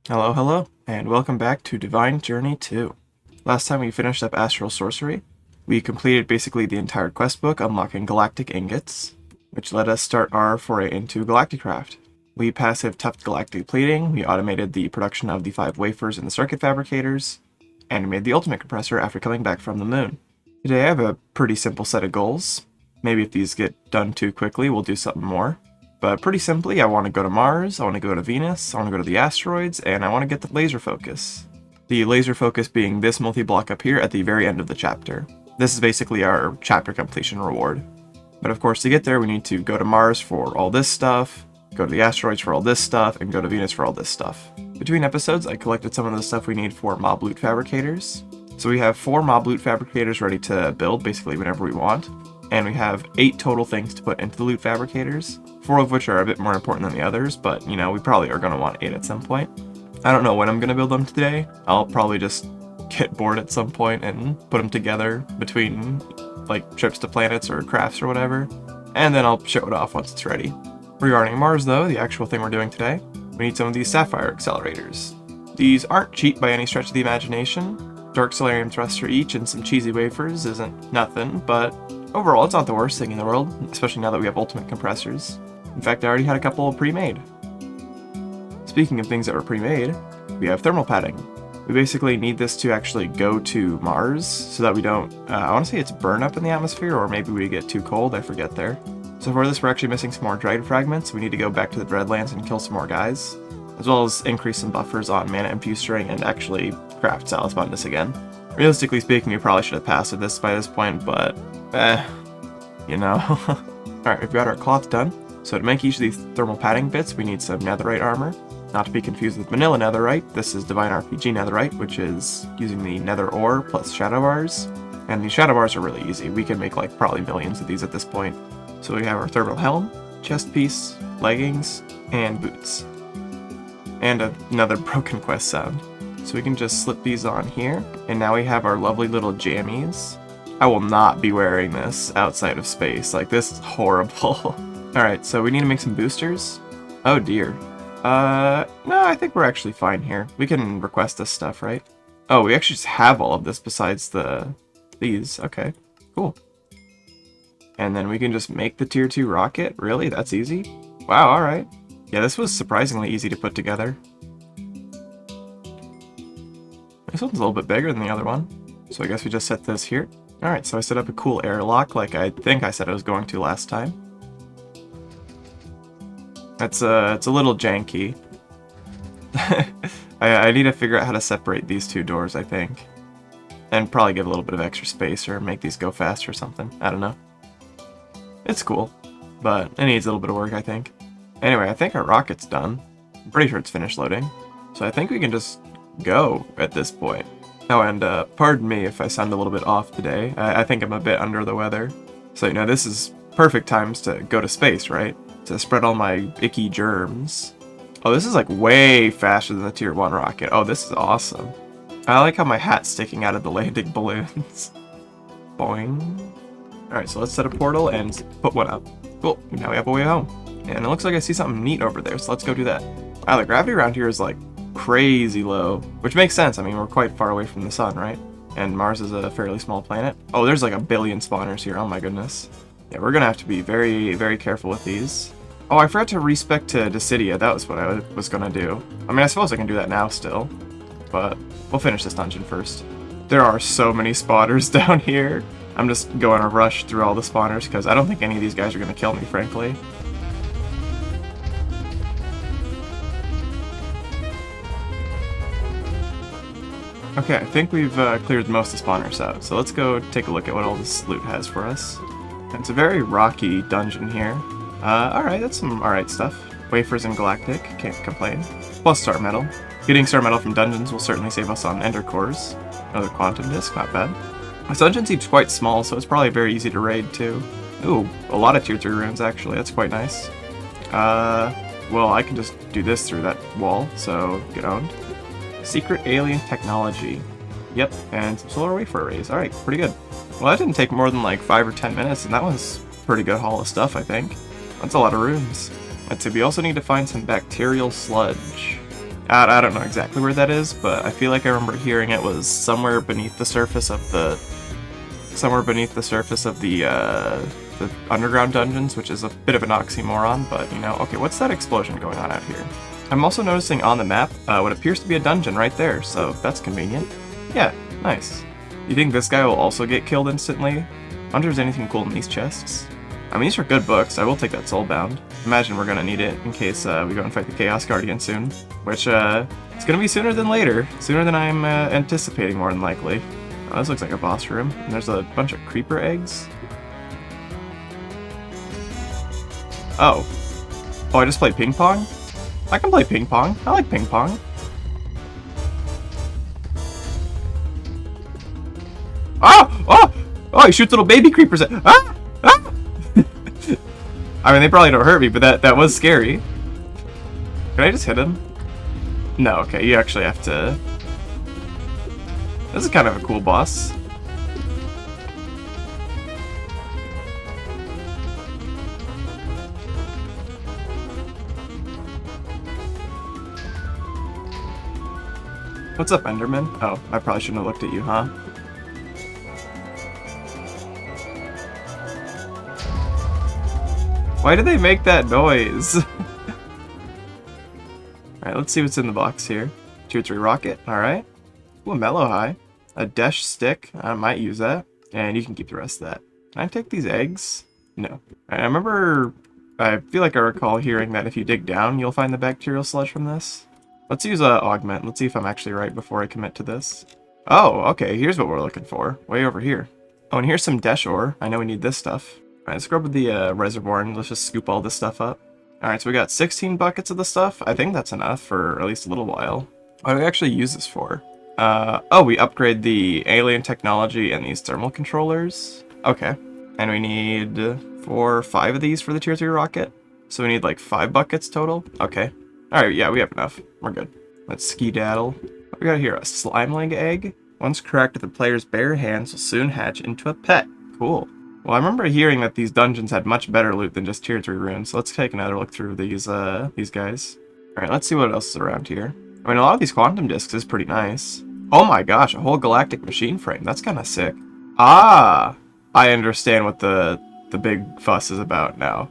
Hello, hello, and welcome back to Divine Journey 2. Last time we finished up Astral Sorcery, we completed basically the entire quest book unlocking Galactic Ingots, which let us start our foray into Galactic Craft. We passive toughed Galactic Plating, we automated the production of the 5 wafers in the circuit fabricators, and we made the ultimate compressor after coming back from the moon. Today I have a pretty simple set of goals. Maybe if these get done too quickly, we'll do something more. But pretty simply, I want to go to Mars, I want to go to Venus, I want to go to the asteroids, and I want to get the laser focus. The laser focus being this multi-block up here at the very end of the chapter. This is basically our chapter completion reward. But of course, to get there, we need to go to Mars for all this stuff, go to the asteroids for all this stuff, and go to Venus for all this stuff. Between episodes, I collected some of the stuff we need for mob loot fabricators. So we have 4 mob loot fabricators ready to build basically whenever we want. And we have 8 total things to put into the loot fabricators, 4 of which are a bit more important than the others, but you know, we probably are going to want 8 at some point. I don't know when I'm going to build them today. I'll probably just get bored at some point and put them together between like trips to planets or crafts or whatever, and then I'll show it off once it's ready. Regarding Mars though, the actual thing we're doing today, we need some of these sapphire accelerators. These aren't cheap by any stretch of the imagination. Dark Solarium thruster each and some cheesy wafers isn't nothing, but overall it's not the worst thing in the world, especially now that we have ultimate compressors. In fact, I already had a couple pre-made. Speaking of things that were pre-made, we have thermal padding. We basically need this to actually go to Mars so that we don't, I want to say it's burn up in the atmosphere, or maybe we get too cold, I forget there. So for this we're actually missing some more Dread fragments. We need to go back to the Dreadlands and kill some more guys, as well as increase some buffers on mana infusing and actually craft Salasmundus again. Realistically speaking, we probably should have passed at this by this point, but you know. Alright, we've got our cloth done. So to make each of these thermal padding bits, we need some netherite armor. Not to be confused with vanilla netherite, this is Divine RPG netherite, which is using the nether ore plus shadow bars. And these shadow bars are really easy. We can make like probably millions of these at this point. So we have our thermal helm, chest piece, leggings, and boots. And another broken quest sound. So we can just slip these on here, and now we have our lovely little jammies. I will not be wearing this outside of space, like this is horrible. Alright, so we need to make some boosters. Oh dear. No, I think we're actually fine here. We can request this stuff, right? Oh, we actually just have all of this besides these. Okay, cool. And then we can just make the tier 2 rocket? Really? That's easy? Wow, alright. Yeah, this was surprisingly easy to put together. This one's a little bit bigger than the other one. So I guess we just set this here. Alright, so I set up a cool airlock like I think I said I was going to last time. It's a little janky. I need to figure out how to separate these 2 doors, I think. And probably give a little bit of extra space or make these go faster or something. I don't know. It's cool, but it needs a little bit of work, I think. Anyway, I think our rocket's done. I'm pretty sure it's finished loading. So I think we can just go at this point. Oh, and pardon me if I sound a little bit off today. I think I'm a bit under the weather. So, you know, this is perfect times to go to space, right? To spread all my icky germs. Oh, this is like way faster than the tier 1 rocket. Oh, this is awesome. I like how my hat's sticking out of the landing balloons. Boing. Alright, so let's set a portal and put one up. Cool, now we have a way home. And it looks like I see something neat over there, so let's go do that. Wow, the gravity around here is like crazy low, which makes sense. I mean, we're quite far away from the sun, right? And Mars is a fairly small planet. Oh, there's like a billion spawners here. Oh my goodness. Yeah, we're gonna have to be very, very careful with these. Oh, I forgot to respec to Dissidia. That was what I was gonna do. I mean, I suppose I can do that now still, but we'll finish this dungeon first. There are so many spawners down here. I'm just going to rush through all the spawners because I don't think any of these guys are gonna kill me, frankly. Okay, I think we've cleared most of the spawners out, so let's go take a look at what all this loot has for us. It's a very rocky dungeon here. Alright, that's some alright stuff. Wafers and Galactic, can't complain. Plus Star Metal. Getting Star Metal from dungeons will certainly save us on Ender Cores. Another Quantum Disc, not bad. This dungeon seems quite small, so it's probably very easy to raid too. Ooh, a lot of tier 3 runes actually, that's quite nice. Well, I can just do this through that wall, so get owned. Secret alien technology. Yep, and some solar wafer arrays. Alright, pretty good. Well, that didn't take more than like 5 or 10 minutes, and that was pretty good haul of stuff, I think. That's a lot of runes. Let's see, we also need to find some bacterial sludge. I don't know exactly where that is, but I feel like I remember hearing it was somewhere beneath the surface of the the underground dungeons, which is a bit of an oxymoron, but you know. Okay, what's that explosion going on out here? I'm also noticing on the map what appears to be a dungeon right there, so that's convenient. Yeah, nice. You think this guy will also get killed instantly? I wonder if there's anything cool in these chests. I mean, these are good books. I will take that Soulbound. Imagine we're gonna need it in case we go and fight the Chaos Guardian soon, which it's gonna be sooner than later, sooner than I'm anticipating, more than likely. Oh, this looks like a boss room, and there's a bunch of creeper eggs. Oh. Oh, I just played ping pong? I can play ping pong. I like ping pong. Ah! Oh! Oh, he shoots little baby creepers at. Ah! Ah! I mean, they probably don't hurt me, but that was scary. Can I just hit him? No, okay, you actually have to. This is kind of a cool boss. What's up, Enderman? Oh, I probably shouldn't have looked at you, huh? Why do they make that noise? Alright, let's see what's in the box here. Tier 3 rocket, alright. Ooh, a mellow high. A dash stick, I might use that. And you can keep the rest of that. Can I take these eggs? No. I remember, I feel like I recall hearing that if you dig down, you'll find the bacterial sludge from this. Let's use augment. Let's see if I'm actually right before I commit to this. Oh, okay, here's what we're looking for. Way over here. Oh, and here's some dash ore. I know we need this stuff. Alright, let's grab the reservoir and let's just scoop all this stuff up. Alright, so we got 16 buckets of the stuff. I think that's enough for at least a little while. What do we actually use this for? Oh, we upgrade the alien technology and these thermal controllers. Okay. And we need 5 of these for the tier 3 rocket. So we need like 5 buckets total. Okay. Alright, yeah, we have enough. We're good. Let's skedaddle. What we got here? A slime leg egg. Once cracked, the player's bare hands will soon hatch into a pet. Cool. Well, I remember hearing that these dungeons had much better loot than just tier 3 runes, so let's take another look through these guys. Alright, let's see what else is around here. I mean, a lot of these quantum discs is pretty nice. Oh my gosh, a whole galactic machine frame. That's kind of sick. Ah! I understand what the big fuss is about now.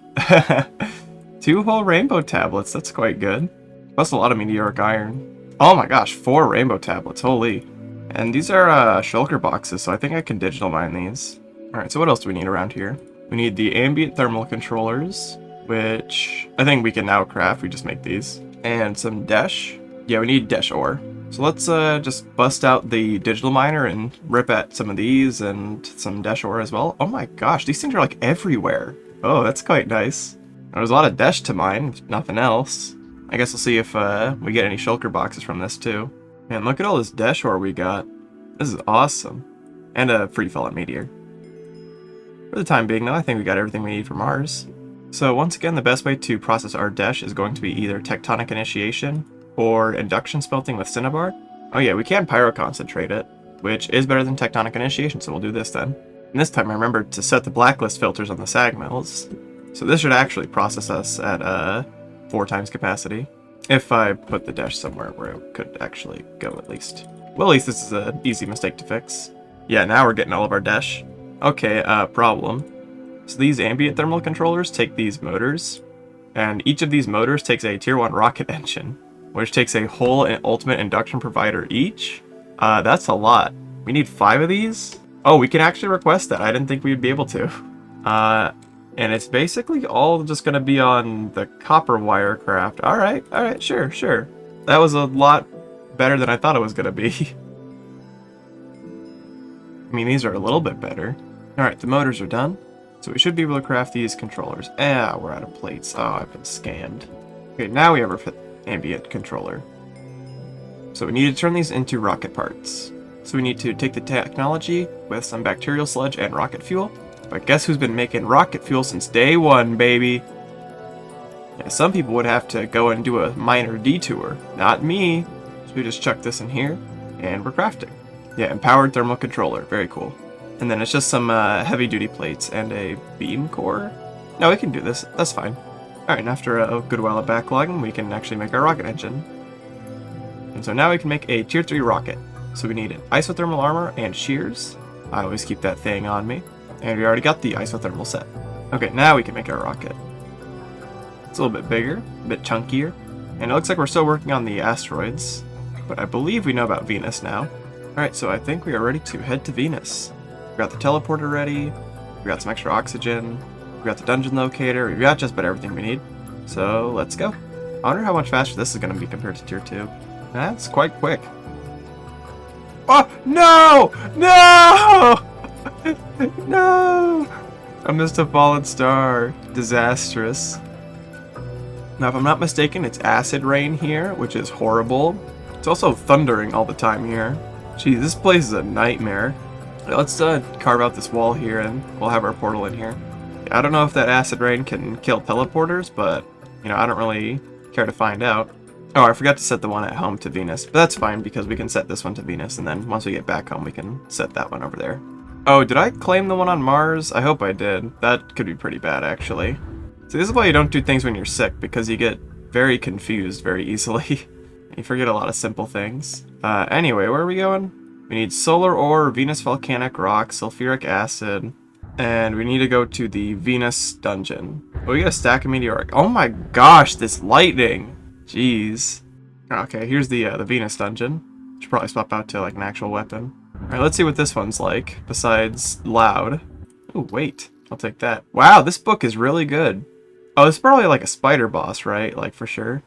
2 whole rainbow tablets, that's quite good. Plus a lot of meteoric iron. Oh my gosh, 4 rainbow tablets, holy. And these are shulker boxes, so I think I can digital mine these. Alright, so what else do we need around here? We need the ambient thermal controllers, which I think we can now craft. We just make these. And some dash. Yeah, we need dash ore. So let's just bust out the digital miner and rip at some of these and some dash ore as well. Oh my gosh, these things are like everywhere. Oh, that's quite nice. There's a lot of dash to mine, if nothing else. I guess we'll see if we get any shulker boxes from this too. Man, look at all this dash ore we got. This is awesome. And a free fallen meteor. For the time being though, I think we got everything we need for Mars. So once again, the best way to process our dash is going to be either tectonic initiation or induction smelting with cinnabar. Oh yeah, we can pyroconcentrate it, which is better than tectonic initiation, so we'll do this then. And this time I remembered to set the blacklist filters on the sag mills. So this should actually process us at 4 times capacity. If I put the dash somewhere where it could actually go at least. Well, at least this is an easy mistake to fix. Yeah, now we're getting all of our dash. Okay, problem. So these ambient thermal controllers take these motors, and each of these motors takes a tier 1 rocket engine, which takes a whole and ultimate induction provider each. That's a lot. We need 5 of these? Oh, we can actually request that. I didn't think we'd be able to. And it's basically all just gonna be on the copper wire craft. Alright, sure. That was a lot better than I thought it was gonna be. I mean, these are a little bit better. Alright, the motors are done. So we should be able to craft these controllers. Ah, we're out of plates. Oh, I've been scammed. Okay, now we have our ambient controller. So we need to turn these into rocket parts. So we need to take the technology with some bacterial sludge and rocket fuel. But guess who's been making rocket fuel since day 1, baby? Yeah, some people would have to go and do a minor detour. Not me. So we just chuck this in here, and we're crafting. Yeah, empowered thermal controller. Very cool. And then it's just some heavy-duty plates and a beam core. No, we can do this. That's fine. Alright, and after a good while of backlogging, we can actually make our rocket engine. And so now we can make a tier 3 rocket. So we need an isothermal armor and shears. I always keep that thing on me. And we already got the isothermal set. Okay, now we can make our rocket. It's a little bit bigger, a bit chunkier. And it looks like we're still working on the asteroids. But I believe we know about Venus now. Alright, so I think we are ready to head to Venus. We got the teleporter ready. We got some extra oxygen. We got the dungeon locator. We've got just about everything we need. So let's go. I wonder how much faster this is going to be compared to tier 2. That's quite quick. Oh, no! No! No! I missed a fallen star. Disastrous. Now, if I'm not mistaken, it's acid rain here, which is horrible. It's also thundering all the time here. Geez, this place is a nightmare. Let's carve out this wall here, and we'll have our portal in here. I don't know if that acid rain can kill teleporters, but, you know, I don't really care to find out. Oh, I forgot to set the one at home to Venus, but that's fine because we can set this one to Venus, and then once we get back home, we can set that one over there. Oh, did I claim the one on Mars? I hope I did. That could be pretty bad, actually. See, this is why you don't do things when you're sick, because you get very confused very easily. You forget a lot of simple things. Anyway, where are we going? We need solar ore, Venus volcanic rock, sulfuric acid, and we need to go to the Venus dungeon. Oh, we got a stack of meteoric. Oh my gosh, this lightning! Jeez. Okay, here's the Venus dungeon. Should probably swap out to like an actual weapon. Alright, let's see what this one's like, besides loud. Oh, wait. I'll take that. Wow, this book is really good. Oh, this is probably like a spider boss, right? Like, for sure.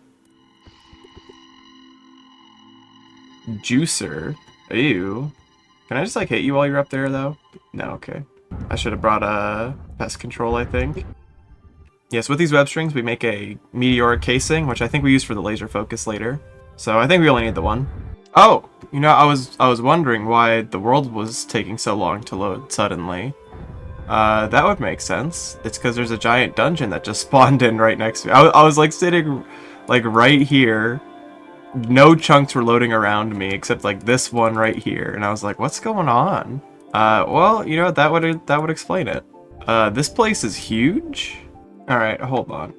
Juicer. Ew. Can I just like hit you while you're up there though? No, okay. I should have brought pest control, I think. Yes, with these web strings we make a meteoric casing, which I think we use for the laser focus later. So I think we only need the one. Oh, you know, I was wondering why the world was taking so long to load suddenly. That would make sense. It's because there's a giant dungeon that just spawned in right next to me. I was like sitting like right here. No chunks were loading around me except like this one right here, and I was like, what's going on? Well, you know, that would explain it. This place is huge. All right, hold on.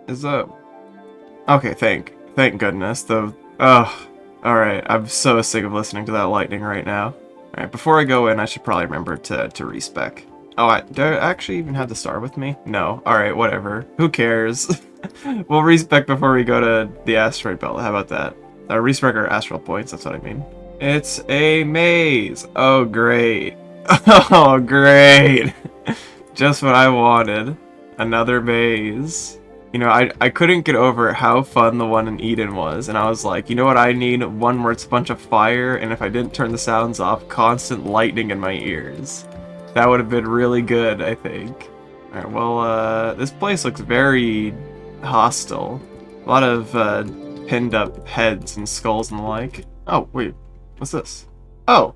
Okay, thank goodness. All right, I'm so sick of listening to that lightning right now. All right, before I go in, I should probably remember to respec. Oh, do I actually even have the star with me? No. All right, whatever. Who cares? We'll respec before we go to the asteroid belt. How about that? Respec our astral points, that's what I mean. It's a maze! Oh, great. Oh, great! Just what I wanted. Another maze. You know, I couldn't get over how fun the one in Eden was, and I was like, you know what I need? One where it's a bunch of fire, and if I didn't turn the sounds off, constant lightning in my ears. That would have been really good, I think. Alright, well, this place looks very hostile. A lot of, pinned up heads and skulls and the like. Oh, wait. What's this? Oh!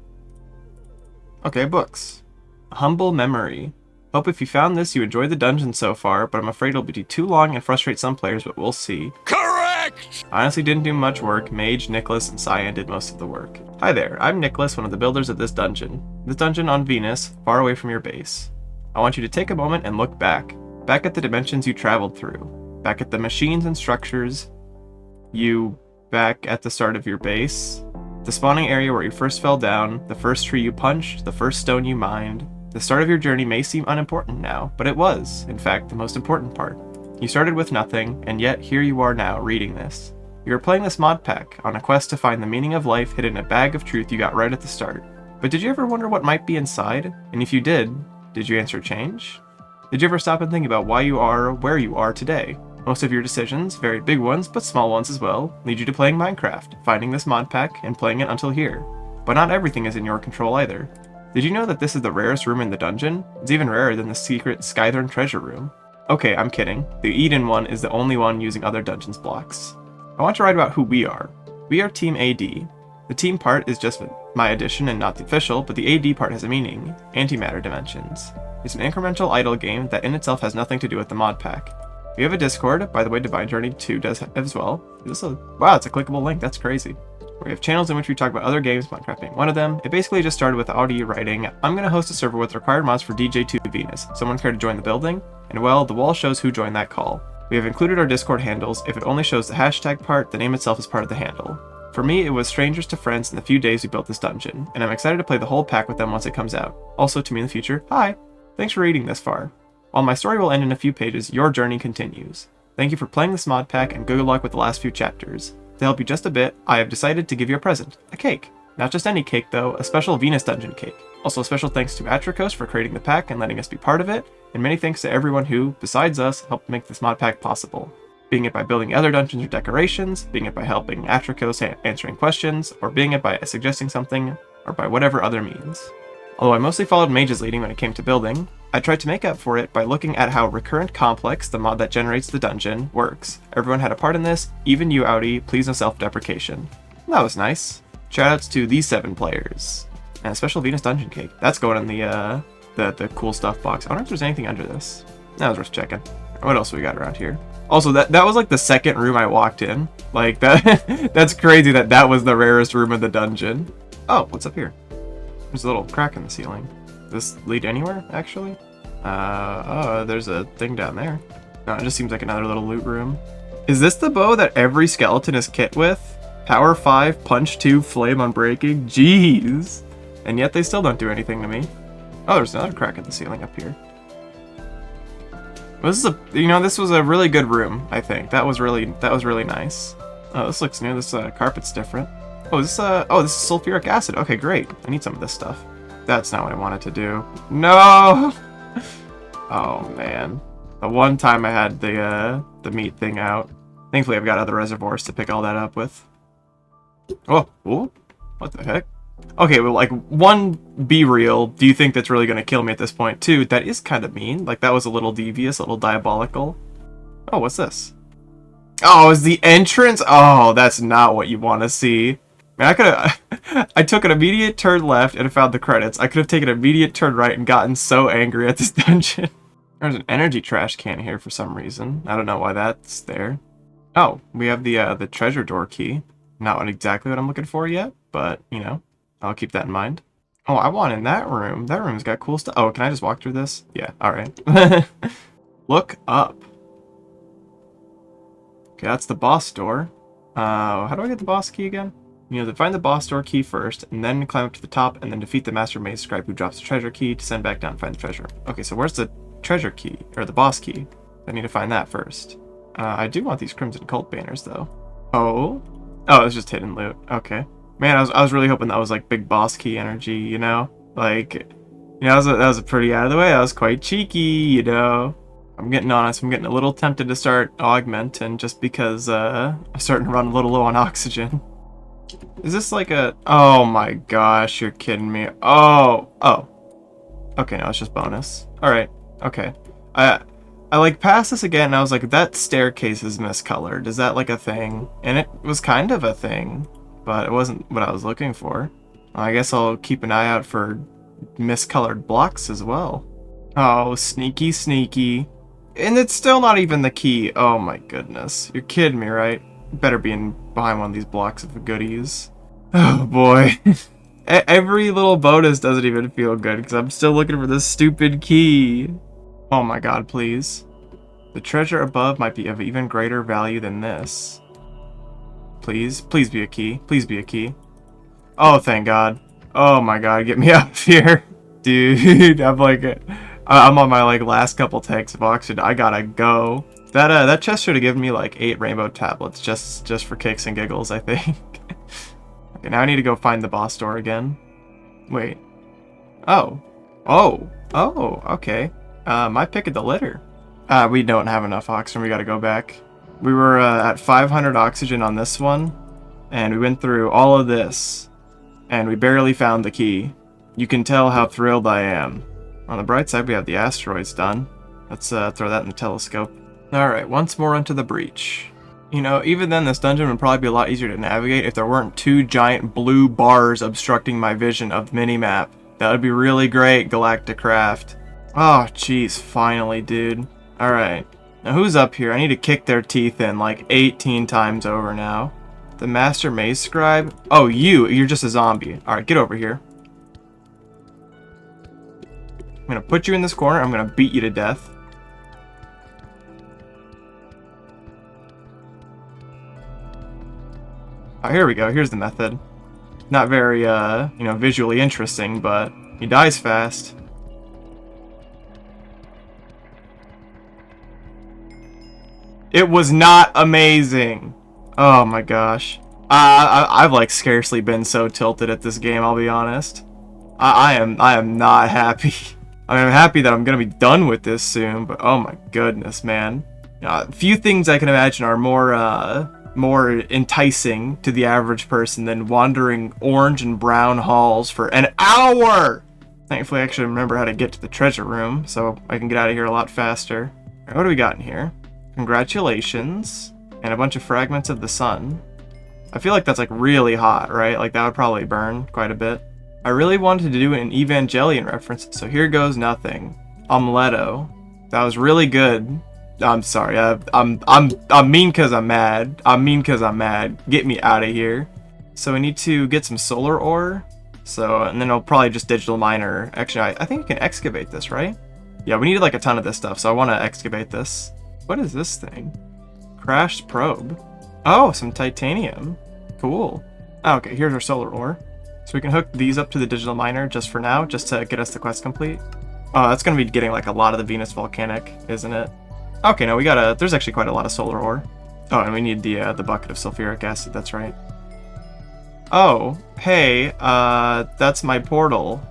Okay, books. A humble memory. Hope if you found this you enjoyed the dungeon so far, but I'm afraid it'll be too long and frustrate some players, but we'll see. Correct! I honestly didn't do much work. Mage, Nicholas, and Cyan did most of the work. Hi there, I'm Nicholas, one of the builders of this dungeon. This dungeon on Venus, far away from your base. I want you to take a moment and look back. Back at the dimensions you traveled through. Back at the machines and structures you back at the start of your base, the spawning area where you first fell down, the first tree you punched, the first stone you mined. The start of your journey may seem unimportant now, but it was, in fact, the most important part. You started with nothing, and yet here you are now, reading this. You are playing this mod pack, on a quest to find the meaning of life hidden in a bag of truth you got right at the start. But did you ever wonder what might be inside? And if you did your answer change? Did you ever stop and think about why you are where you are today? Most of your decisions, very big ones, but small ones as well, lead you to playing Minecraft, finding this mod pack, and playing it until here. But not everything is in your control either. Did you know that this is the rarest room in the dungeon? It's even rarer than the secret Skythorn treasure room. Okay, I'm kidding. The Eden one is the only one using other dungeons blocks. I want to write about who we are. We are Team AD. The team part is just my addition and not the official, but the AD part has a meaning. Antimatter dimensions. It's an incremental idle game that in itself has nothing to do with the mod pack. We have a Discord, by the way, Divine Journey 2 does as well. Wow, it's a clickable link, that's crazy. We have channels in which we talk about other games, Minecraft being one of them. It basically just started with audio writing. I'm going to host a server with required mods for DJ2 Venus. Someone care to join the building? And well, the wall shows who joined that call. We have included our Discord handles. If it only shows the hashtag part, the name itself is part of the handle. For me, it was strangers to friends in the few days we built this dungeon, and I'm excited to play the whole pack with them once it comes out. Also, to me in the future, hi! Thanks for reading this far. While my story will end in a few pages, your journey continues. Thank you for playing this mod pack, and good luck with the last few chapters. To help you just a bit, I have decided to give you a present. A cake. Not just any cake though, a special Venus dungeon cake. Also a special thanks to Atricos for creating the pack and letting us be part of it, and many thanks to everyone who, besides us, helped make this mod pack possible. Being it by building other dungeons or decorations, being it by helping Atricos answering questions, or being it by suggesting something, or by whatever other means. Although I mostly followed Mage's leading when it came to building, I tried to make up for it by looking at how Recurrent Complex, the mod that generates the dungeon, works. Everyone had a part in this, even you, Audi, please no self-deprecation. That was nice. Shoutouts to these 7 players. And a special Venus dungeon cake. That's going in the cool stuff box. I wonder if there's anything under this. That was worth checking. What else we got around here? Also, that was like the second room I walked in. Like, that's crazy that was the rarest room in the dungeon. Oh, what's up here? There's a little crack in the ceiling. Does this lead anywhere, actually? Oh, there's a thing down there. No, it just seems like another little loot room. Is this the bow that every skeleton is kit with? Power 5, punch 2, flame unbreaking? Jeez! And yet they still don't do anything to me. Oh, there's another crack in the ceiling up here. This is this was a really good room, I think. That was really nice. Oh, this looks new. This carpet's different. Oh, this is sulfuric acid. Okay, great. I need some of this stuff. That's not what I wanted to do. No! Oh, man. The one time I had the meat thing out. Thankfully, I've got other reservoirs to pick all that up with. Oh, ooh, what the heck? Okay, well, like, 1, be real. Do you think that's really going to kill me at this point? 2, that is kind of mean. Like, that was a little devious, a little diabolical. Oh, what's this? Oh, is the entrance? Oh, that's not what you want to see. Man, I could have... I took an immediate turn left and found the credits. I could have taken an immediate turn right and gotten so angry at this dungeon. There's an energy trash can here for some reason. I don't know why that's there. Oh, we have the treasure door key. Not exactly what I'm looking for yet, but, you know, I'll keep that in mind. Oh, I want in that room. That room's got cool stuff. Oh, can I just walk through this? Yeah, alright. Look up. Okay, that's the boss door. How do I get the boss key again? You know, to find the boss door key first, and then climb up to the top, and then defeat the Master Maze Scribe who drops the treasure key to send back down and find the treasure. Okay, so where's the treasure key? Or the boss key? I need to find that first. I do want these Crimson Cult banners, though. Oh? Oh, it's just hidden loot. Okay. Man, I was really hoping that was, like, big boss key energy, you know? Like, you know, that was a pretty out of the way. That was quite cheeky, you know? I'm getting honest. I'm getting a little tempted to start augmenting just because, I'm starting to run a little low on oxygen. Is this like a... Oh my gosh, you're kidding me. Oh. Okay, no, it's just bonus. Alright, okay. I like passed this again and I was like, that staircase is miscolored. Is that like a thing? And it was kind of a thing, but it wasn't what I was looking for. I guess I'll keep an eye out for miscolored blocks as well. Oh, sneaky, sneaky. And it's still not even the key. Oh my goodness. You're kidding me, right? Better be behind one of these blocks of goodies. Oh boy. Every little bonus doesn't even feel good because I'm still looking for this stupid key. Oh my god, please. The treasure above might be of even greater value than this. Please be a key. Please be a key. Oh, thank god. Oh my god, get me out of here. Dude, I'm on my like last couple tanks of oxygen. I gotta go. That chest should have given me like 8 rainbow tablets just for kicks and giggles, I think. Okay, now I need to go find the boss door again. Wait. Oh, okay. My pick of the litter. We don't have enough oxygen. We gotta go back. We were at 500 oxygen on this one, and we went through all of this, and we barely found the key. You can tell how thrilled I am. On the bright side, we have the asteroids done. Let's throw that in the telescope. Alright, once more into the breach. You know, even then this dungeon would probably be a lot easier to navigate if there weren't 2 giant blue bars obstructing my vision of the minimap. That would be really great, Galactic Craft. Oh, jeez, finally, dude. Alright. Now who's up here? I need to kick their teeth in like 18 times over now. The Master Maze Scribe? Oh, you're just a zombie. Alright, get over here. I'm gonna put you in this corner. I'm gonna beat you to death. Oh, here we go. Here's the method. Not very, visually interesting, but he dies fast. It was not amazing. Oh my gosh. I've like scarcely been so tilted at this game, I'll be honest. I am not happy. I mean, I'm happy that I'm gonna be done with this soon, but oh my goodness, man. Few things I can imagine are more enticing to the average person than wandering orange and brown halls for an hour! Thankfully, I actually remember how to get to the treasure room, so I can get out of here a lot faster. Alright, what do we got in here? Congratulations. And a bunch of fragments of the sun. I feel like that's like really hot, right? Like that would probably burn quite a bit. I really wanted to do an Evangelion reference, so here goes nothing. Omeletto. That was really good. I'm sorry. I'm mean because I'm mad. I'm mean because I'm mad. Get me out of here. So we need to get some solar ore. So, and then I'll probably just digital miner. Actually, I think you can excavate this, right? Yeah, we needed like a ton of this stuff, so I want to excavate this. What is this thing? Crashed probe. Oh, some titanium. Cool. Oh, okay, here's our solar ore. So we can hook these up to the digital miner just for now, just to get us the quest complete. Oh, that's going to be getting like a lot of the Venus volcanic, isn't it? Okay, no, there's actually quite a lot of solar ore. Oh, and we need the bucket of sulfuric acid, that's right. Oh, hey, that's my portal.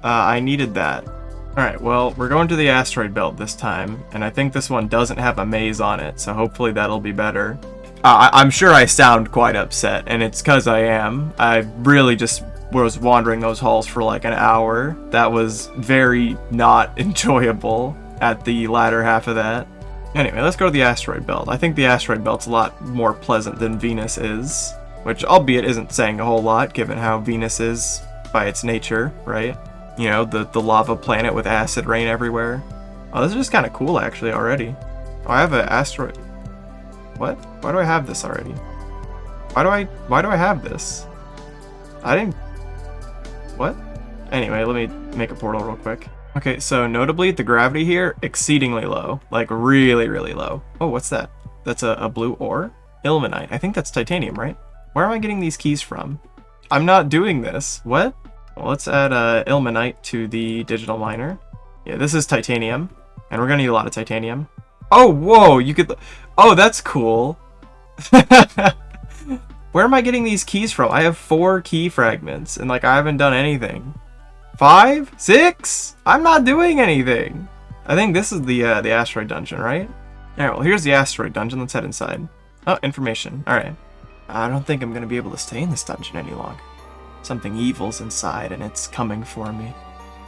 I needed that. Alright, well, we're going to the asteroid belt this time, and I think this one doesn't have a maze on it, so hopefully that'll be better. I'm sure I sound quite upset, and it's because I am. I really just was wandering those halls for like an hour. That was very not enjoyable at the latter half of that. Anyway, let's go to the asteroid belt. I think the asteroid belt's a lot more pleasant than Venus is, which albeit isn't saying a whole lot given how Venus is by its nature, right? You know, the lava planet with acid rain everywhere. Oh, this is just kind of cool actually already. Oh, I have an asteroid. What? Why do I have this already? Why do I have this? I didn't... What? Anyway, let me make a portal real quick. Okay, so notably the gravity here, exceedingly low. Like really, really low. Oh, what's that? That's a blue ore? Ilmenite. I think that's titanium, right? Where am I getting these keys from? I'm not doing this. What? Well, let's add ilmenite to the digital miner. Yeah, this is titanium. And we're gonna need a lot of titanium. Oh, whoa, you could... Oh, that's cool. Where am I getting these keys from? I have 4 key fragments, and like I haven't done anything. 5? 6? I'm not doing anything. I think this is the asteroid dungeon, right? Alright, well here's the asteroid dungeon. Let's head inside. Oh, information. Alright. I don't think I'm going to be able to stay in this dungeon any longer. Something evil's inside, and it's coming for me.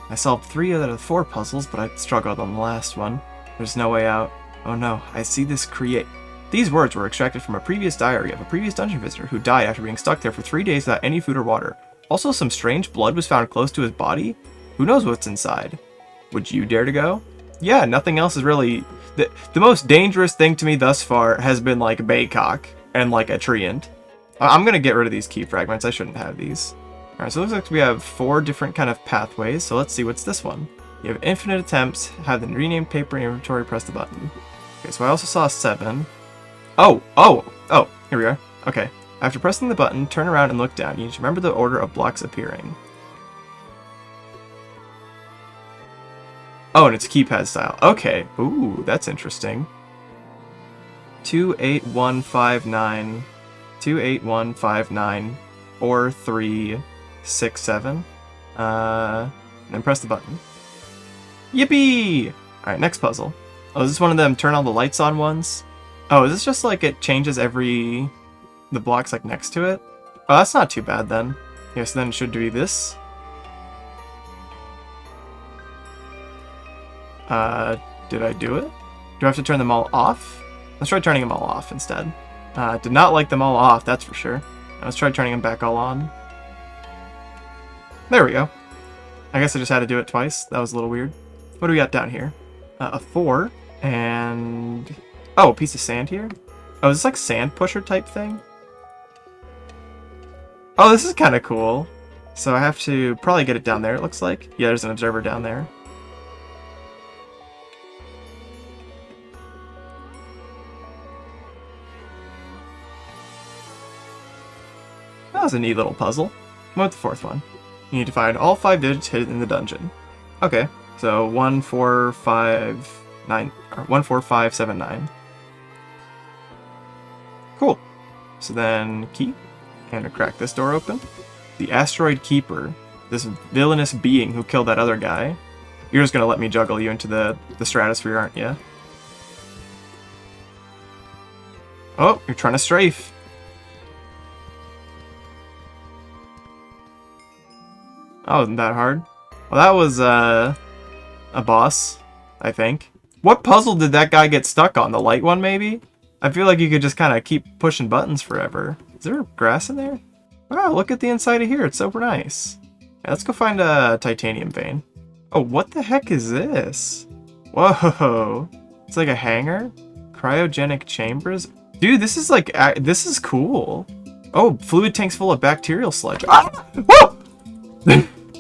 I solved 3 out of the 4 puzzles, but I struggled on the last one. There's no way out. Oh no, I see this create... These words were extracted from a previous diary of a previous dungeon visitor who died after being stuck there for 3 days without any food or water. Also, some strange blood was found close to his body. Who knows what's inside? Would you dare to go? Yeah, nothing else is really... The most dangerous thing to me thus far has been, like, Baycock and, like, a treant. I'm gonna get rid of these key fragments. I shouldn't have these. Alright, so it looks like we have 4 different kind of pathways. So let's see, what's this one? You have infinite attempts, have the renamed paper inventory, press the button. Okay, so I also saw 7. Oh, here we are. Okay. After pressing the button, turn around and look down. You need to remember the order of blocks appearing. Oh, and it's keypad style. Okay. Ooh, that's interesting. 28159. 28159. 4367. And then press the button. Yippee! Alright, next puzzle. Oh, is this one of them turn all the lights on ones? Oh, is this just like it changes every... the blocks like next to it? Oh, that's not too bad then. Yeah, so then it should be this. Did I do it? Do I have to turn them all off? Let's try turning them all off instead. Did not like them all off, that's for sure. Let's try turning them back all on. There we go. I guess I just had to do it twice. That was a little weird. What do we got down here? A 4 and... Oh, a piece of sand here? Oh, is this like sand pusher type thing? Oh, this is kind of cool. So I have to probably get it down there, it looks like. Yeah, there's an observer down there. was a neat little puzzle. What the fourth one? You need to find all 5 digits hidden in the dungeon. Okay, so 14579 or 14579. Cool. So then key, and to crack this door open. The Asteroid Keeper, this villainous being who killed that other guy. You're just gonna let me juggle you into the stratosphere, aren't you? Oh, you're trying to strafe. That wasn't that hard. Well, that was a boss, I think. What puzzle did that guy get stuck on? The light one, maybe? I feel like you could just kind of keep pushing buttons forever. Is there grass in there? Wow, look at the inside of here. It's super nice. Yeah, let's go find a titanium vein. Oh, what the heck is this? Whoa. It's like a hangar? Cryogenic chambers? Dude, this is like, this is cool. Oh, fluid tanks full of bacterial sludge. Ah! Whoa!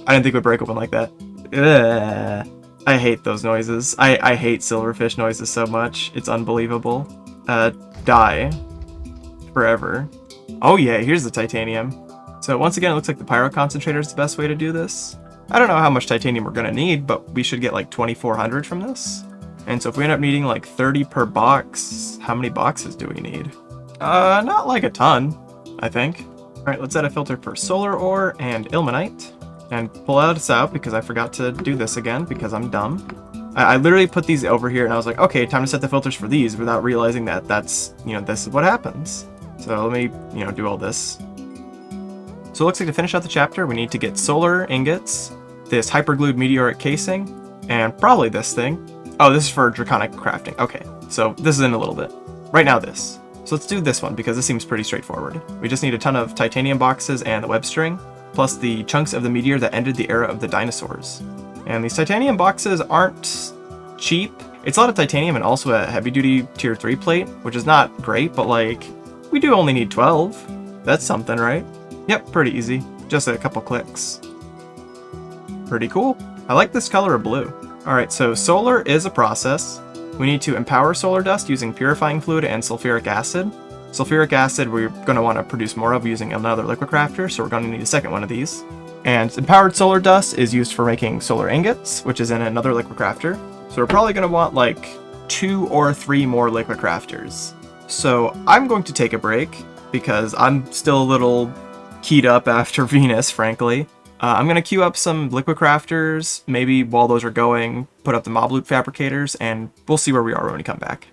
I didn't think it would break open like that. Ugh. I hate those noises. I hate silverfish noises so much. It's unbelievable. Die. Forever. Oh yeah, here's the titanium. So once again, it looks like the pyro concentrator is the best way to do this. I don't know how much titanium we're gonna need, but we should get like 2,400 from this. And so if we end up needing like 30 per box, how many boxes do we need? Not like a ton, I think. Alright, let's add a filter for solar ore and ilmenite. And pull this out because I forgot to do this again because I'm dumb. I literally put these over here and I was like, okay, time to set the filters for these without realizing that that's, this is what happens. So let me, do all this. So it looks like to finish out the chapter, we need to get solar ingots, this hyperglued meteoric casing, and probably this thing. Oh, this is for draconic crafting. Okay, so this is in a little bit. Right now this. So let's do this one because this seems pretty straightforward. We just need a ton of titanium boxes and the web string, plus the chunks of the meteor that ended the era of the dinosaurs. And these titanium boxes aren't cheap. It's a lot of titanium and also a heavy-duty tier 3 plate, which is not great, but like, we do only need 12. That's something, right? Yep, pretty easy. Just a couple clicks. Pretty cool. I like this color of blue. Alright, so solar is a process. We need to empower solar dust using purifying fluid and sulfuric acid. Sulfuric acid we're going to want to produce more of using another liquid crafter, so we're going to need a second one of these. And empowered solar dust is used for making solar ingots, which is in another liquid crafter. So we're probably going to want like 2 or 3 more liquid crafters. So I'm going to take a break because I'm still a little keyed up after Venus, frankly. I'm going to queue up some liquid crafters, maybe while those are going, put up the mob loot fabricators, and we'll see where we are when we come back.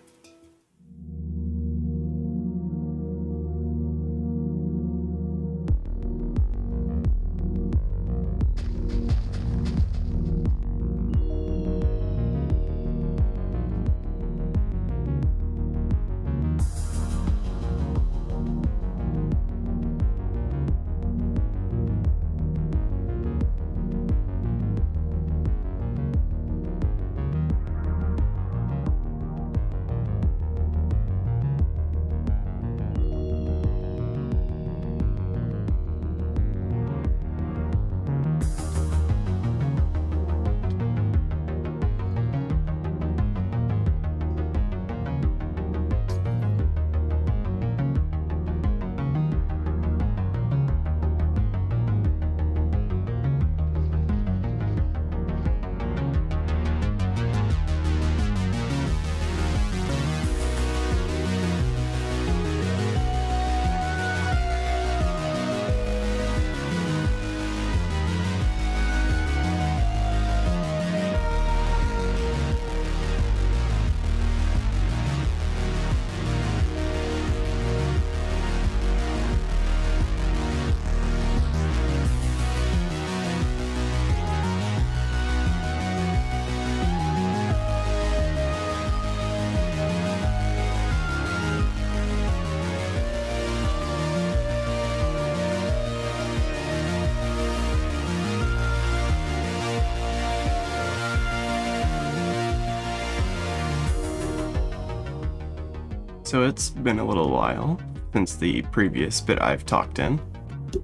So it's been a little while since the previous bit I've talked in.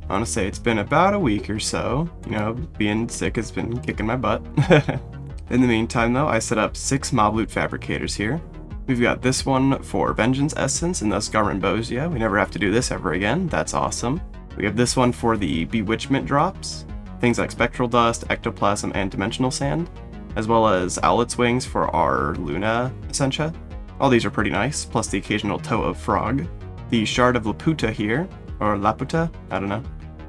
I want to say it's been about a week or so. Being sick has been kicking my butt. In the meantime though, I set up 6 mob loot fabricators here. We've got this one for Vengeance Essence and thus Garmin Bosia. We never have to do this ever again. That's awesome. We have this one for the bewitchment drops, things like spectral dust, ectoplasm, and dimensional sand, as well as owlet's wings for our Luna Essentia. All these are pretty nice, plus the occasional toe of frog. The shard of Laputa here, or Laputa, I don't know,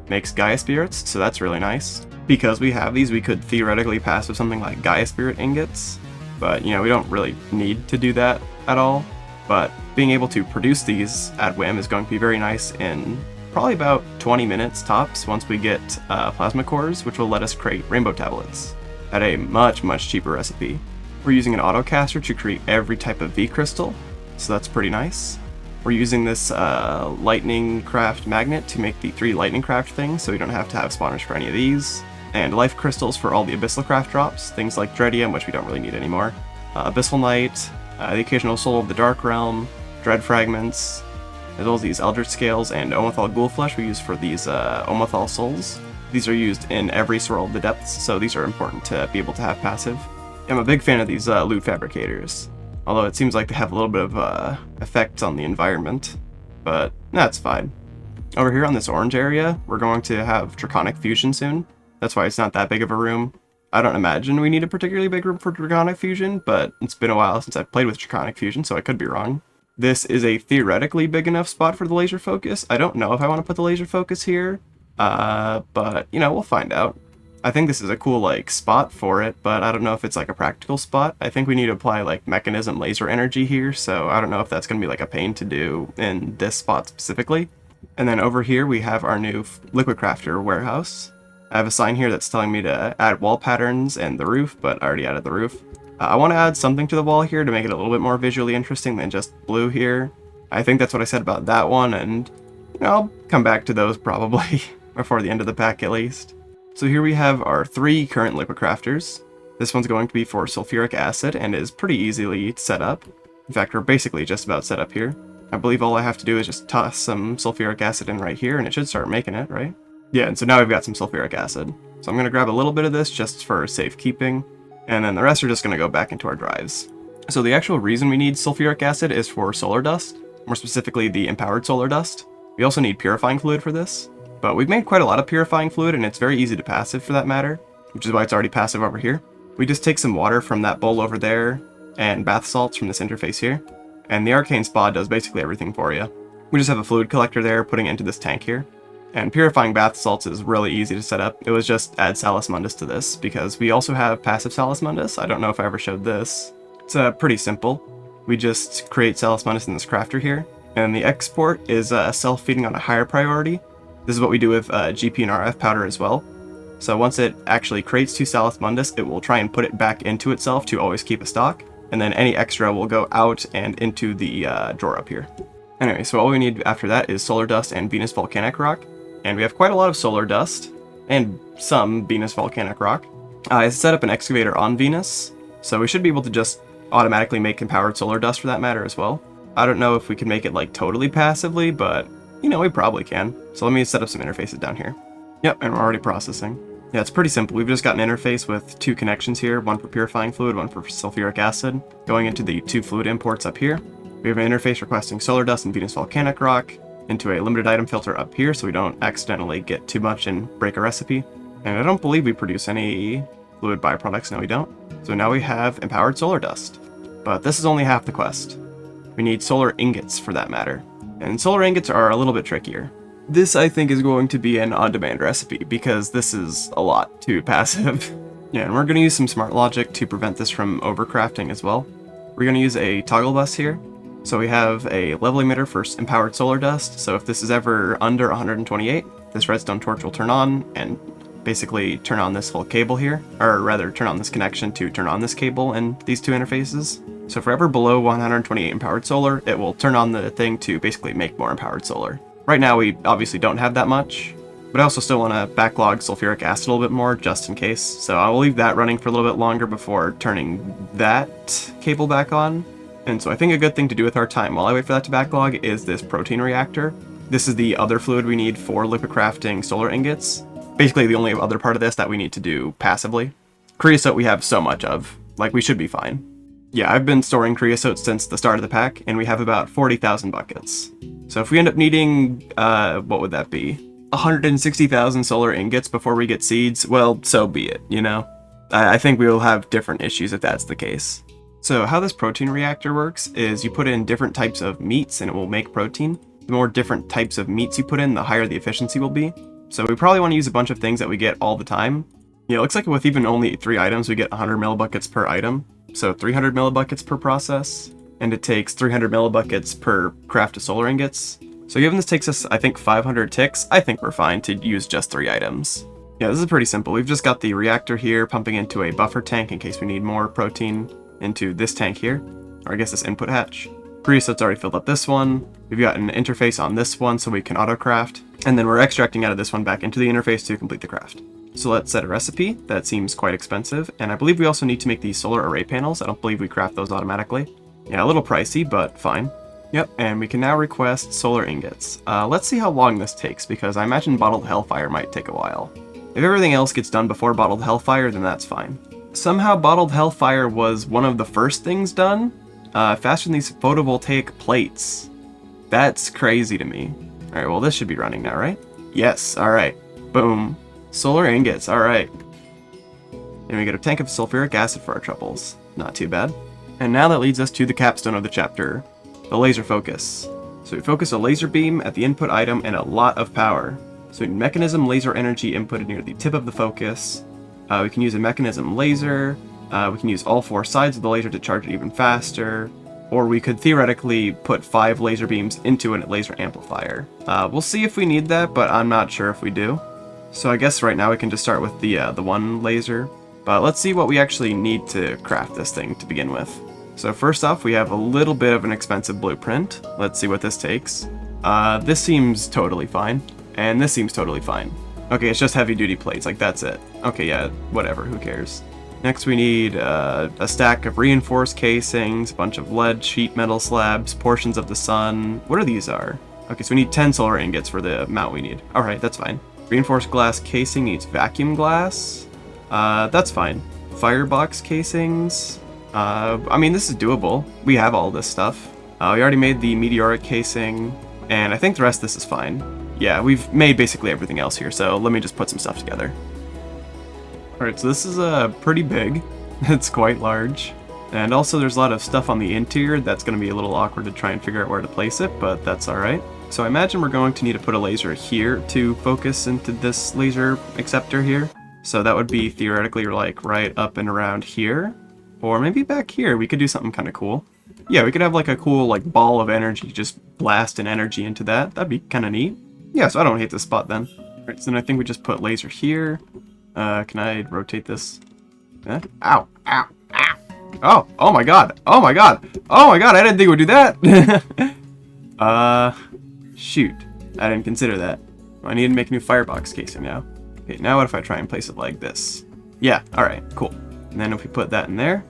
makes Gaia spirits, so that's really nice. Because we have these, we could theoretically pass with something like Gaia spirit ingots, but you know, we don't really need to do that at all. But being able to produce these at whim is going to be very nice in probably about 20 minutes tops once we get plasma cores, which will let us create rainbow tablets at a much cheaper recipe. We're using an autocaster to create every type of V crystal, so that's pretty nice. We're using this lightning craft magnet to make the 3 lightning craft things, so we don't have to have spawners for any of these. And life crystals for all the abyssal craft drops, things like Dreadium, which we don't really need anymore. Abyssal Knight, the occasional Soul of the Dark Realm, Dread Fragments, as well as these Eldritch Scales and Omathal Ghoul Flesh we use for these Omathal Souls. These are used in every Swirl of the Depths, so these are important to be able to have passive. I'm a big fan of these loot fabricators, although it seems like they have a little bit of effect on the environment, but that's fine. Over here on this orange area, we're going to have Draconic Fusion soon. That's why it's not that big of a room. I don't imagine we need a particularly big room for Draconic Fusion, but it's been a while since I've played with Draconic Fusion, so I could be wrong. This is a theoretically big enough spot for the laser focus. I don't know if I want to put the laser focus here, but, you know, we'll find out. I think this is a cool, like, spot for it, but I don't know if it's, like, a practical spot. I think we need to apply, like, mechanism laser energy here, so I don't know if that's going to be, like, a pain to do in this spot specifically. And then over here we have our new Liquid Crafter warehouse. I have a sign here that's telling me to add wall patterns and the roof, but I already added the roof. I want to add something to the wall here to make it a little bit more visually interesting than just blue here. I think that's what I said about that one, and you know, I'll come back to those probably before the end of the pack at least. So here we have our 3 current liquid crafters. This one's going to be for sulfuric acid and is pretty easily set up. In fact, we're basically just about set up here. I believe all I have to do is just toss some sulfuric acid in right here and it should start making it, right? Yeah, and so now we've got some sulfuric acid. So I'm going to grab a little bit of this just for safekeeping, and then the rest are just going to go back into our drives. So the actual reason we need sulfuric acid is for solar dust, more specifically the empowered solar dust. We also need purifying fluid for this, but we've made quite a lot of purifying fluid and it's very easy to passive for that matter, which is why it's already passive over here. We just take some water from that bowl over there and bath salts from this interface here, and the arcane spa does basically everything for you. We just have a fluid collector there putting it into this tank here. And purifying bath salts is really easy to set up. It was just add Salus Mundus to this, because we also have passive Salus Mundus. I don't know if I ever showed this. It's pretty simple. We just create Salus Mundus in this crafter here, and the export is self-feeding on a higher priority. This is what we do with GP and RF powder as well. So once it actually creates 2 Salus Mundus, it will try and put it back into itself to always keep a stock, and then any extra will go out and into the drawer up here. Anyway, so all we need after that is solar dust and Venus volcanic rock. And we have quite a lot of solar dust, and some Venus volcanic rock. I set up an excavator on Venus, so we should be able to just automatically make empowered solar dust for that matter as well. I don't know if we can make it like totally passively, but you know, we probably can. So let me set up some interfaces down here. Yep, and we're already processing. Yeah, it's pretty simple. We've just got an interface with 2 connections here, one for purifying fluid, one for sulfuric acid, going into the 2 fluid imports up here. We have an interface requesting solar dust and Venus volcanic rock, into a limited item filter up here so we don't accidentally get too much and break a recipe. And I don't believe we produce any fluid byproducts, no we don't. So now we have empowered solar dust. But this is only half the quest. We need solar ingots for that matter. And solar ingots are a little bit trickier. This I think is going to be an on-demand recipe because this is a lot too passive. Yeah, and we're going to use some smart logic to prevent this from overcrafting as well. We're going to use a toggle bus here. So we have a level emitter for empowered solar dust, so if this is ever under 128, this redstone torch will turn on and basically turn on this whole cable here, or rather turn on this connection to turn on this cable and these 2 interfaces. So if we're ever below 128 empowered solar, it will turn on the thing to basically make more empowered solar. Right now we obviously don't have that much, but I also still want to backlog sulfuric acid a little bit more just in case, so I will leave that running for a little bit longer before turning that cable back on. And so I think a good thing to do with our time while I wait for that to backlog is this protein reactor. This is the other fluid we need for liquid crafting solar ingots. Basically the only other part of this that we need to do passively. Creosote we have so much of, like we should be fine. Yeah, I've been storing creosote since the start of the pack, and we have about 40,000 buckets. So if we end up needing, what would that be? 160,000 solar ingots before we get seeds, well, so be it, you know? I think we will have different issues if that's the case. So how this protein reactor works is you put in different types of meats and it will make protein. The more different types of meats you put in, the higher the efficiency will be. So we probably want to use a bunch of things that we get all the time. Yeah, it looks like with even only 3 items, we get 100 millibuckets per item. So 300 millibuckets per process. And it takes 300 millibuckets per craft of solar ingots. So given this takes us, I think, 500 ticks, I think we're fine to use just 3 items. Yeah, this is pretty simple. We've just got the reactor here pumping into a buffer tank in case we need more protein into this tank here. Or I guess this input hatch. Preset's already filled up this one. We've got an interface on this one so we can auto-craft. And then we're extracting out of this one back into the interface to complete the craft. So let's set a recipe. That seems quite expensive. And I believe we also need to make these solar array panels. I don't believe we craft those automatically. Yeah, a little pricey, but fine. Yep, and we can now request solar ingots. Let's see how long this takes, because I imagine bottled hellfire might take a while. If everything else gets done before bottled hellfire, then that's fine. Somehow bottled hellfire was one of the first things done. Faster than these photovoltaic plates. That's crazy to me. Alright, well this should be running now, right? Yes, alright. Boom. Solar ingots, alright. And we get a tank of sulfuric acid for our troubles. Not too bad. And now that leads us to the capstone of the chapter. The laser focus. So we focus a laser beam at the input item and a lot of power. So mechanism laser energy inputted near the tip of the focus. We can use a mechanism laser. We can use all 4 sides of the laser to charge it even faster. Or we could theoretically put 5 laser beams into a laser amplifier. We'll see if we need that, but I'm not sure if we do. So I guess right now we can just start with the one laser. But let's see what we actually need to craft this thing to begin with. So first off, we have a little bit of an expensive blueprint. Let's see what this takes. This seems totally fine. And this seems totally fine. Okay, it's just heavy-duty plates, like that's it. Okay, yeah, whatever, who cares. Next we need a stack of reinforced casings, a bunch of lead sheet metal slabs, portions of the sun. What are these are? Okay, so we need 10 solar ingots for the amount we need. Alright, that's fine. Reinforced glass casing needs vacuum glass. That's fine. Firebox casings. I mean, this is doable. We have all this stuff. We already made the meteoric casing, and I think the rest of this is fine. Yeah, we've made basically everything else here, so let me just put some stuff together. Alright, so this is pretty big. It's quite large. And also there's a lot of stuff on the interior that's going to be a little awkward to try and figure out where to place it, but that's alright. So I imagine we're going to need to put a laser here to focus into this laser acceptor here. So that would be theoretically like right up and around here. Or maybe back here, we could do something kind of cool. Yeah, we could have like a cool like ball of energy, just blast an energy into that. That'd be kind of neat. Yeah, so I don't hate this spot then. Alright, so then I think we just put laser here. Can I rotate this? Ow, ow, ow. Oh my god, oh my god, oh my god, I didn't think it would do that. Shoot, I didn't consider that. I need to make a new firebox casing now. Okay, now what if I try and place it like this? Yeah, alright, cool. And then if we put that in there,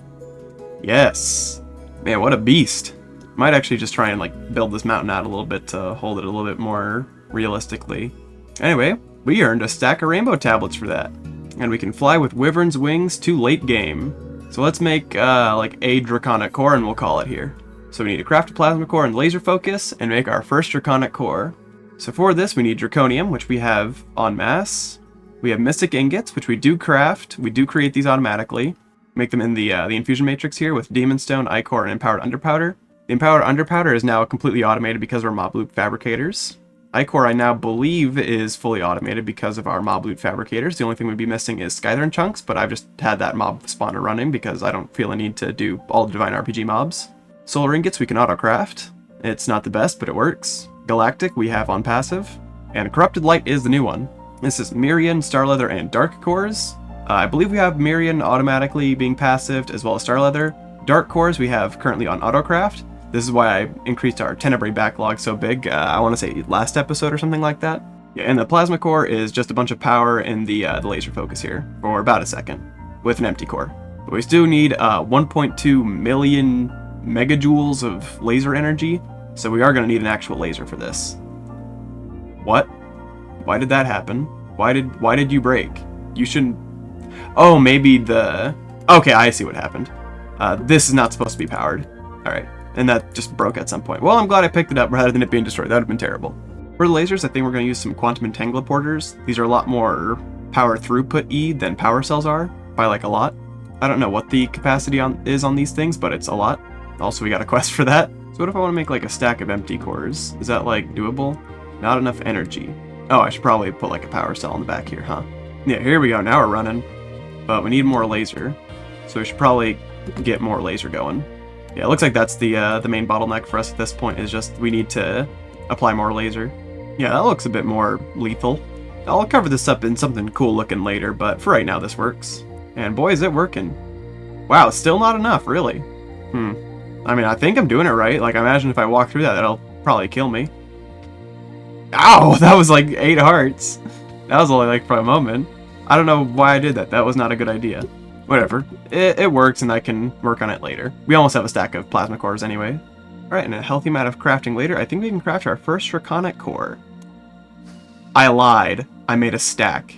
yes! Man, what a beast. Might actually just try and like build this mountain out a little bit to hold it a little bit more realistically. Anyway, we earned a stack of rainbow tablets for that. And we can fly with Wyvern's wings to late game. So let's make like a Draconic core and we'll call it here. So we need to craft a plasma core and laser focus and make our first Draconic core. So for this we need Draconium, which we have en masse. We have Mystic Ingots, which we do craft. We do create these automatically. Make them in the infusion matrix here with Demon Stone, Ichor, and Empowered Underpowder. The Empowered Underpowder is now completely automated because we're Mob Loot Fabricators. Ichor, I now believe, is fully automated because of our Mob Loot Fabricators. The only thing we'd be missing is Skythrun Chunks, but I've just had that mob spawner running because I don't feel a need to do all the Divine RPG mobs. Solar Ingots we can auto-craft. It's not the best, but it works. Galactic we have on passive. And Corrupted Light is the new one. This is Mirian, Starleather, and Dark Cores. I believe we have Mirian automatically being passived, as well as Starleather. Dark Cores we have currently on autocraft. This is why I increased our Tenebrae backlog so big, I want to say last episode or something like that. Yeah, and the Plasma Core is just a bunch of power in the laser focus here, for about a second, with an empty core. But we still need 1.2 million megajoules of laser energy, so we are going to need an actual laser for this. What? Why did that happen? Why did you break? You shouldn't... Oh, maybe the... Okay, I see what happened. This is not supposed to be powered. Alright, and that just broke at some point. Well, I'm glad I picked it up rather than it being destroyed. That would have been terrible. For the lasers, I think we're going to use some quantum entangleporters. These are a lot more power throughput-y than power cells are, by like a lot. I don't know what the capacity is on these things, but it's a lot. Also, we got a quest for that. So what if I want to make like a stack of empty cores? Is that like doable? Not enough energy. Oh, I should probably put like a power cell in the back here, huh? Yeah, here we go. Now we're running. But we need more laser. So we should probably get more laser going. Yeah, it looks like that's the main bottleneck for us at this point, is just we need to apply more laser. Yeah, that looks a bit more lethal. I'll cover this up in something cool looking later, but for right now this works. And boy, is it working. Wow, still not enough, really. I mean, I think I'm doing it right. Like, I imagine if I walk through that, that'll probably kill me. Ow! That was like 8 hearts. That was only like for a moment. I don't know why I did that. That was not a good idea. Whatever. It works, and I can work on it later. We almost have a stack of plasma cores anyway. Alright, and a healthy amount of crafting later. I think we can craft our first Draconic core. I lied. I made a stack.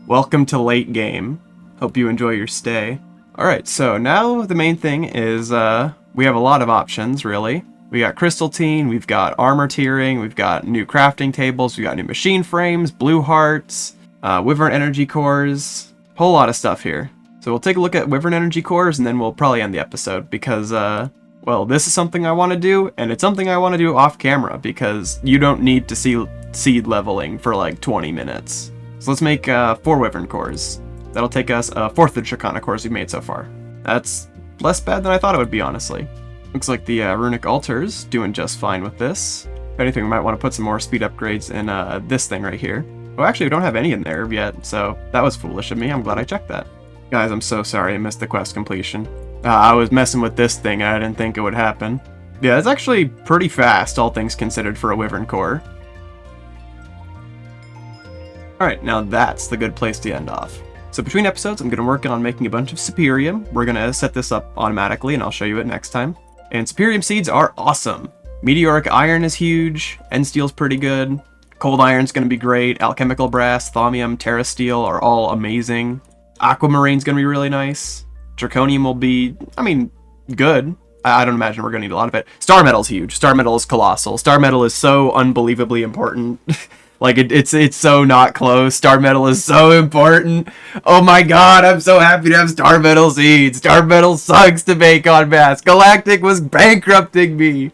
Welcome to late game. Hope you enjoy your stay. Alright, so now the main thing is we have a lot of options, really. We got crystal teen, we've got armor tiering, we've got new crafting tables, we've got new machine frames, blue hearts, wyvern energy cores, whole lot of stuff here. So we'll take a look at wyvern energy cores, and then we'll probably end the episode, because, well, this is something I want to do, and it's something I want to do off camera, because you don't need to see seed leveling for like 20 minutes. So let's make 4 wyvern cores. That'll take us a fourth of the Draconic cores we've made so far. That's less bad than I thought it would be, honestly. Looks like the runic altar's doing just fine with this. If anything, we might want to put some more speed upgrades in this thing right here. Oh, actually, we don't have any in there yet, so that was foolish of me. I'm glad I checked that. Guys, I'm so sorry I missed the quest completion. I was messing with this thing and I didn't think it would happen. Yeah, it's actually pretty fast, all things considered, for a wyvern core. Alright, now that's the good place to end off. So between episodes, I'm going to work on making a bunch of Superium. We're going to set this up automatically, and I'll show you it next time. And Superium seeds are awesome. Meteoric iron is huge, end steel's pretty good, cold iron's going to be great, alchemical brass, thaumium, terrasteel are all amazing. Aquamarine's going to be really nice. Draconium will be, I mean, good. I don't imagine we're going to need a lot of it. Star metal's huge. Star metal is colossal. Star metal is so unbelievably important. Like, it's so not close. Star metal is so important. Oh my god, I'm so happy to have star metal seeds. Star metal sucks to make on mass. Galactic was bankrupting me.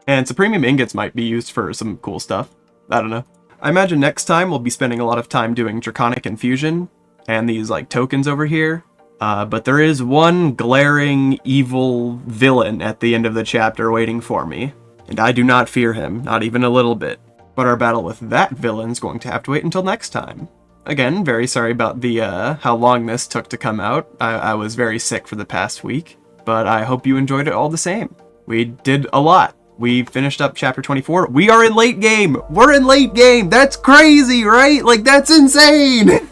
And supremium ingots might be used for some cool stuff. I don't know. I imagine next time we'll be spending a lot of time doing Draconic Infusion and these, like, tokens over here. But there is one glaring evil villain at the end of the chapter waiting for me. And I do not fear him, not even a little bit. But our battle with that villain's going to have to wait until next time. Again, very sorry about the how long this took to come out. I was very sick for the past week, but I hope you enjoyed it all the same. We did a lot. We finished up chapter 24. We are in late game! We're in late game! That's crazy, right? Like, that's insane!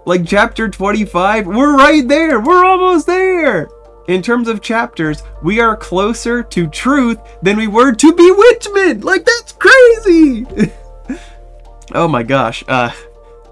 Like, chapter 25, we're right there! We're almost there! In terms of chapters, we are closer to truth than we were to bewitchment! Like, that's crazy! Oh my gosh.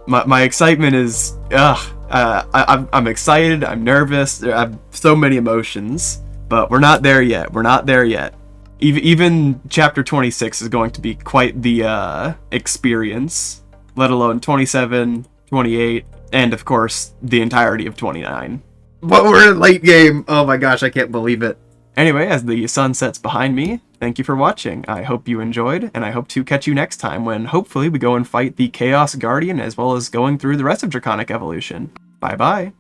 My excitement is... I'm excited, I'm nervous, I have so many emotions. But we're not there yet. We're not there yet. Even chapter 26 is going to be quite the experience. Let alone 27, 28, and of course, the entirety of 29. But we're in late game. Oh my gosh, I can't believe it. Anyway, as the sun sets behind me, thank you for watching. I hope you enjoyed, and I hope to catch you next time when hopefully we go and fight the Chaos Guardian as well as going through the rest of Draconic Evolution. Bye bye.